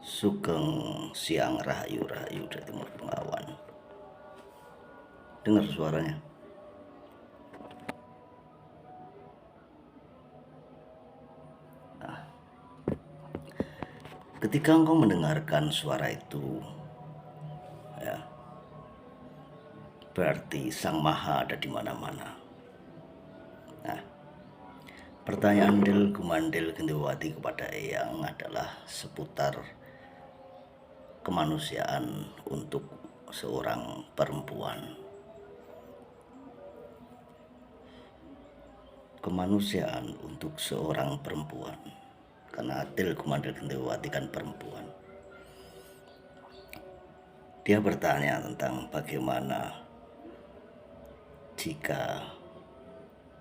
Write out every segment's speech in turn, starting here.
Sugeng Siang Rahayu-rahayu dari Timur Bengawan. Dengar suaranya. Nah, ketika engkau mendengarkan suara itu, ya, berarti Sang Maha ada di mana-mana. Nah, pertanyaan Del Gumandel Gendewati kepada Eyang adalah seputar kemanusiaan untuk seorang perempuan. Kemanusiaan untuk seorang perempuan, karena Del Gumandel Gendewati kan perempuan. Dia bertanya tentang bagaimana jika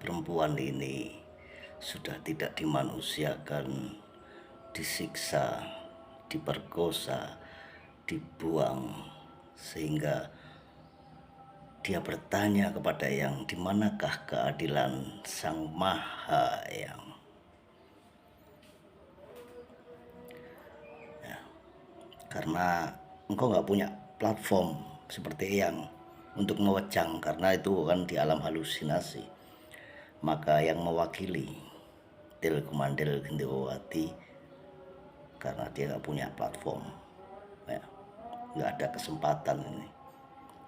perempuan ini sudah tidak dimanusiakan, disiksa, diperkosa, dibuang, sehingga dia bertanya kepada Eyang, di manakah keadilan Sang Maha Eyang? Ya, karena engkau nggak punya platform seperti Eyang untuk mewecang, karena itu kan di alam halusinasi. Maka yang mewakili Del Gumandel Gendewati, karena dia nggak punya platform, ya, nggak ada kesempatan ini.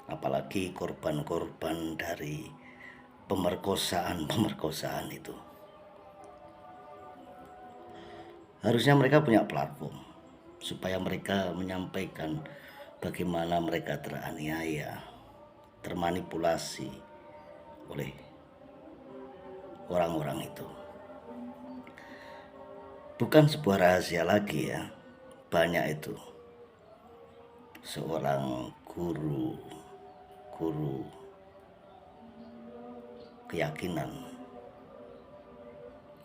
Apalagi korban-korban dari pemerkosaan itu. Harusnya mereka punya platform supaya mereka menyampaikan bagaimana mereka teraniaya, termanipulasi oleh orang-orang itu. Bukan sebuah rahasia lagi ya, banyak itu. Seorang guru keyakinan,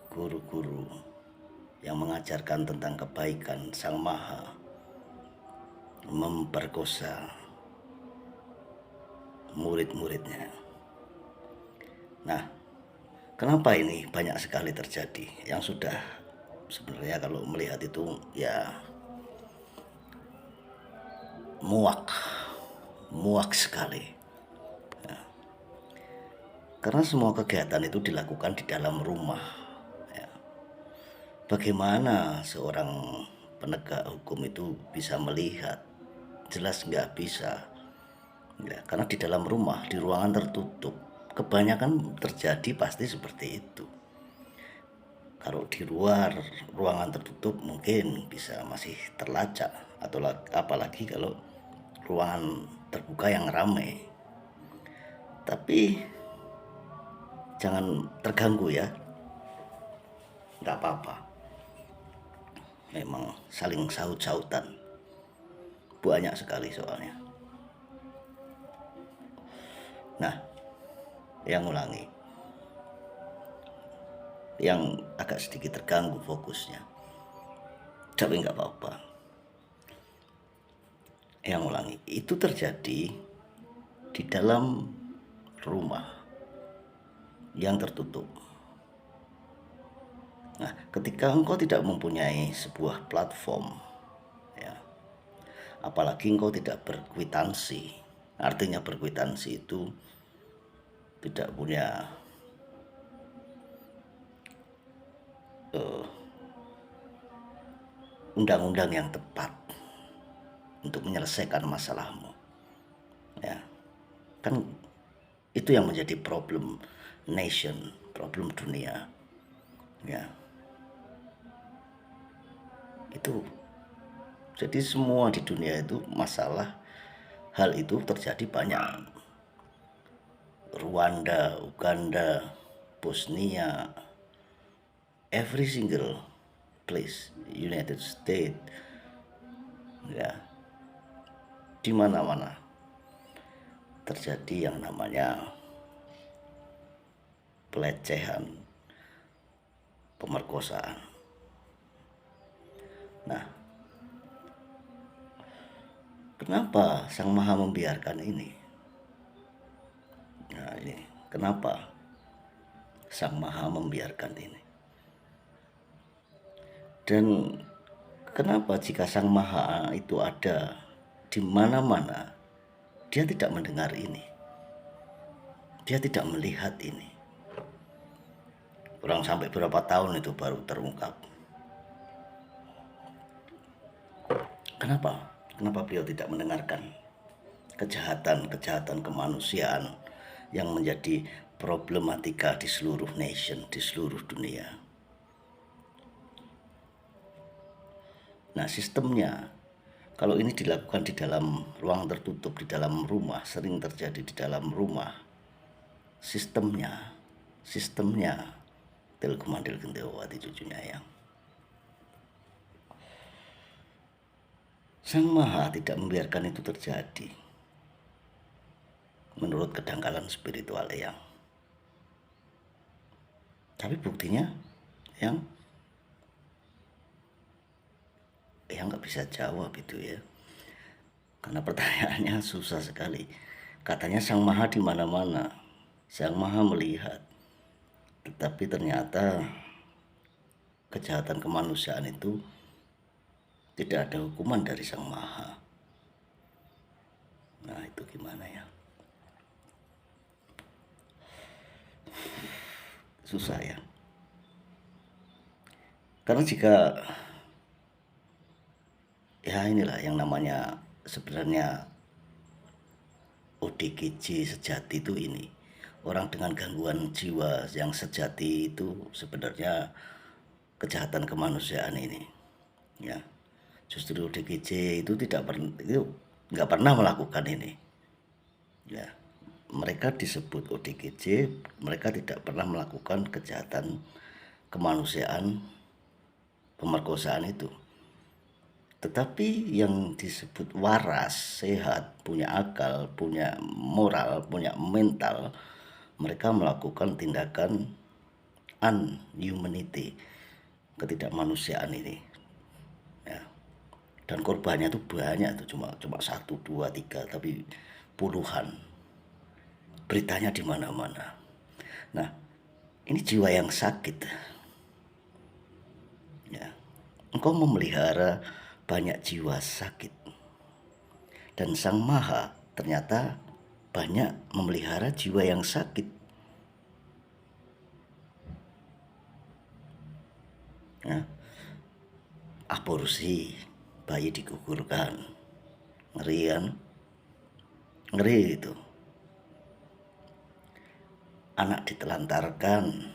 guru-guru yang mengajarkan tentang kebaikan Sang Maha memperkosa murid-muridnya. Nah, kenapa ini banyak sekali terjadi? Yang sudah sebenarnya kalau melihat itu ya muak sekali. Karena semua kegiatan itu dilakukan di dalam rumah. Ya. Bagaimana seorang penegak hukum itu bisa melihat? Jelas nggak bisa. Ya, karena di dalam rumah, di ruangan tertutup, kebanyakan terjadi pasti seperti itu. Kalau di luar ruangan tertutup mungkin bisa masih terlacak, atau apalagi kalau ruangan terbuka yang ramai. Tapi jangan terganggu ya, nggak apa-apa. Memang saling saut-sautan, banyak sekali soalnya. Nah, yang ulangi, yang agak sedikit terganggu fokusnya, tapi nggak apa-apa. Yang ulangi, itu terjadi di dalam rumah yang tertutup. Nah, ketika engkau tidak mempunyai sebuah platform, ya, apalagi engkau tidak berkwitansi, artinya berkwitansi itu tidak punya undang-undang yang tepat untuk menyelesaikan masalahmu, ya kan itu yang menjadi problem nation, problem dunia, ya itu. Jadi semua di dunia itu masalah hal itu terjadi banyak. Rwanda, Uganda, Bosnia, every single place, United States, ya, di mana-mana terjadi yang namanya pelecehan, pemerkosaan. Nah, kenapa Sang Maha membiarkan ini? Nah, ini kenapa Sang Maha membiarkan ini? Dan Kenapa jika Sang Maha itu ada di mana-mana, dia tidak mendengar ini, dia tidak melihat ini? Kurang sampai berapa tahun itu baru terungkap. Kenapa? Kenapa beliau tidak mendengarkan kejahatan kemanusiaan yang menjadi problematika di seluruh nation, di seluruh dunia? Nah, sistemnya, kalau ini dilakukan di dalam ruang tertutup, di dalam rumah, sering terjadi di dalam rumah, sistemnya Telkomandel Gendewati cucunya yang Sang Maha tidak membiarkan itu terjadi menurut kedangkalan spiritual yang. Tapi buktinya yang nggak bisa jawab itu ya, karena pertanyaannya susah sekali. Katanya Sang Maha di mana-mana, Sang Maha melihat, tetapi ternyata kejahatan kemanusiaan itu tidak ada hukuman dari Sang Maha. Nah, itu gimana ya? Susah ya. Karena jika ya inilah yang namanya sebenarnya ODGJ sejati itu ini. Orang dengan gangguan jiwa yang sejati itu sebenarnya kejahatan kemanusiaan ini. Ya. Justru ODGJ itu nggak pernah melakukan ini. Ya. Mereka disebut ODGJ, mereka tidak pernah melakukan kejahatan kemanusiaan, pemerkosaan itu. Tetapi yang disebut waras, sehat, punya akal, punya moral, punya mental, mereka melakukan tindakan unhumanity, ketidakmanusiaan ini. Ya. Dan korbannya itu banyak, itu cuma 1, 2, 3, tapi puluhan. Beritanya di mana-mana. Nah, ini jiwa yang sakit. Ya. Engkau memelihara banyak jiwa sakit, dan Sang Maha ternyata banyak memelihara jiwa yang sakit. Ya. Aborsi, bayi digugurkan, ngeri kan? Ngeri itu. Anak ditelantarkan,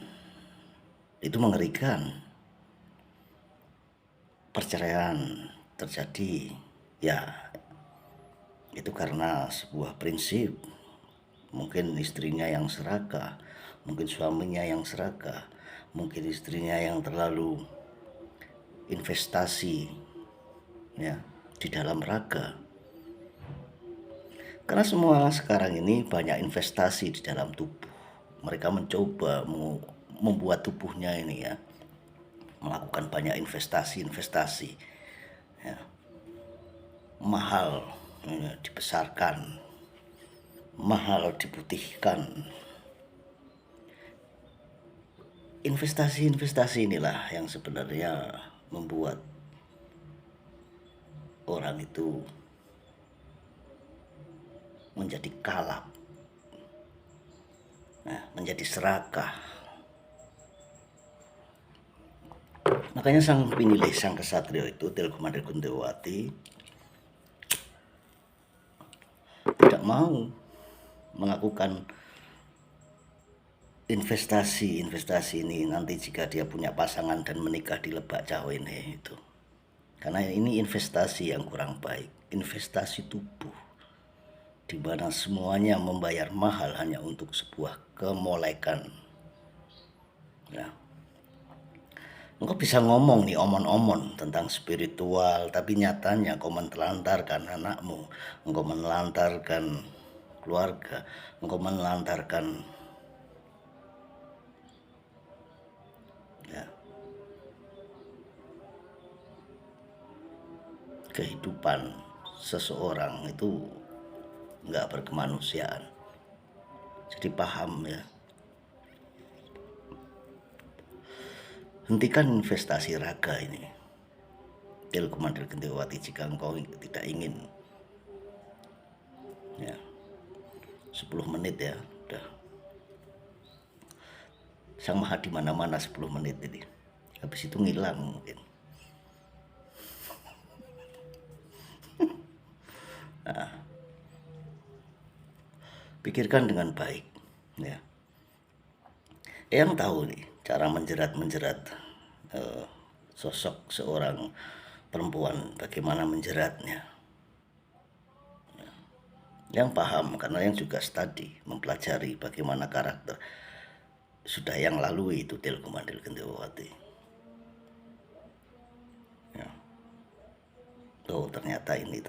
itu mengerikan. Perceraian terjadi, ya itu karena sebuah prinsip. Mungkin istrinya yang serakah, mungkin suaminya yang serakah, mungkin istrinya yang terlalu investasi ya di dalam raga. Karena semua sekarang ini banyak investasi di dalam tubuh. Mereka mencoba membuat tubuhnya ini ya, melakukan banyak investasi ya. Mahal ya, dibesarkan, mahal diputihkan. Investasi inilah yang sebenarnya membuat orang itu menjadi kalap, nah, menjadi serakah. Makanya sang pinilih, sang kesatrio itu Telkomandel Gendewati tidak mau melakukan investasi ini nanti jika dia punya pasangan dan menikah di Lebak Cawene itu. Karena ini investasi yang kurang baik, investasi tubuh, di mana semuanya membayar mahal hanya untuk sebuah kemolekan. Ya. Engkau bisa ngomong nih omon-omon tentang spiritual, tapi nyatanya engkau menelantarkan anakmu, engkau menelantarkan keluarga, engkau menelantarkan ya, kehidupan seseorang itu nggak berkemanusiaan. Jadi paham ya. Hentikan investasi raga ini. Til Kumandil Gendewati, jika engkau tidak ingin. Ya, 10 menit ya, udah. Sang Maha di mana-mana 10 menit ini. Habis itu ngilang mungkin. Pikirkan dengan baik, ya. Yang tahu nih cara menjerat sosok seorang perempuan, bagaimana menjeratnya. Yang paham, karena yang juga studi, mempelajari bagaimana karakter sudah yang lalui itu Til Kumandil Gendewati. Ya. Oh, ternyata ini.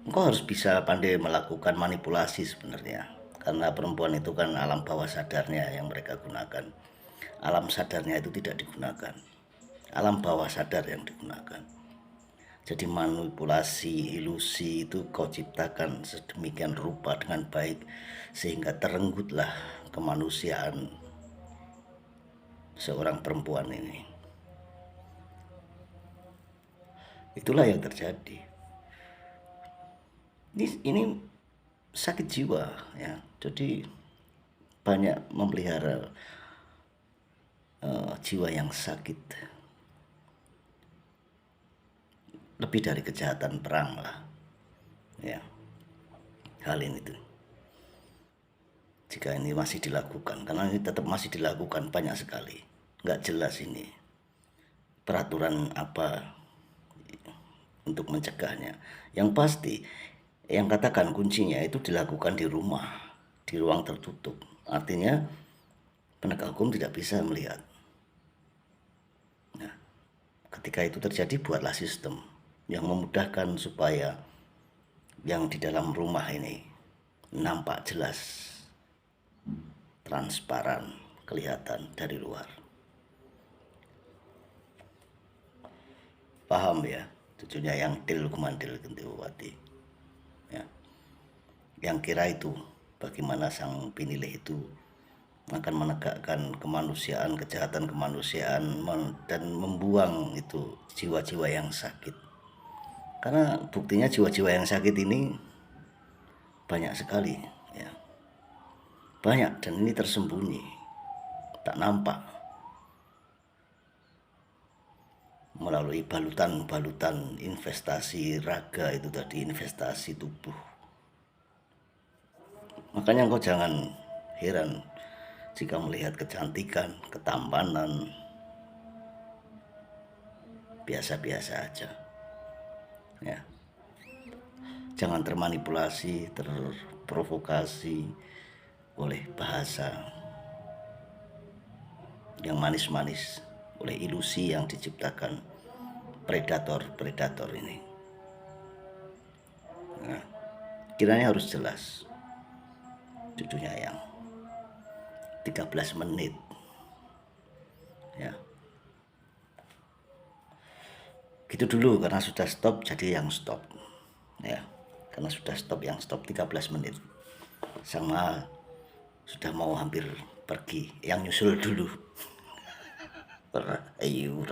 Engkau harus bisa pandai melakukan manipulasi sebenarnya, karena perempuan itu kan alam bawah sadarnya yang mereka gunakan. Alam sadarnya itu tidak digunakan, alam bawah sadar yang digunakan. Jadi manipulasi, ilusi itu kau ciptakan sedemikian rupa dengan baik sehingga terenggutlah kemanusiaan seorang perempuan ini. Itulah yang terjadi. Ini sakit jiwa ya. Jadi banyak memelihara jiwa yang sakit. Lebih dari kejahatan perang lah, ya, hal ini tuh. Jika ini masih dilakukan, karena ini tetap masih dilakukan banyak sekali, nggak jelas ini peraturan apa untuk mencegahnya. Yang pasti, yang katakan kuncinya itu dilakukan di rumah, di ruang tertutup. Artinya penegak hukum tidak bisa melihat. Nah, ketika itu terjadi, buatlah sistem yang memudahkan supaya yang di dalam rumah ini nampak jelas, transparan, kelihatan dari luar. Paham ya, tujuannya yang Til Kumandil Gendewati ya. Yang kira itu bagaimana sang pinilih itu akan menegakkan kemanusiaan, kejahatan kemanusiaan, dan membuang itu jiwa-jiwa yang sakit. Karena buktinya jiwa-jiwa yang sakit ini banyak sekali ya. Banyak, dan ini tersembunyi, tak nampak, melalui balutan-balutan investasi raga itu tadi, investasi tubuh. Makanya kau jangan heran jika melihat kecantikan, ketampanan biasa-biasa aja ya. Jangan termanipulasi, terprovokasi oleh bahasa yang manis-manis, oleh ilusi yang diciptakan predator ini. Nah, kiranya harus jelas. Cucunya yang 13 menit ya. Gitu dulu, karena sudah stop jadi yang stop ya. Karena sudah stop yang stop 13 menit. Sama sudah mau hampir pergi, yang nyusul dulu. Rahayu.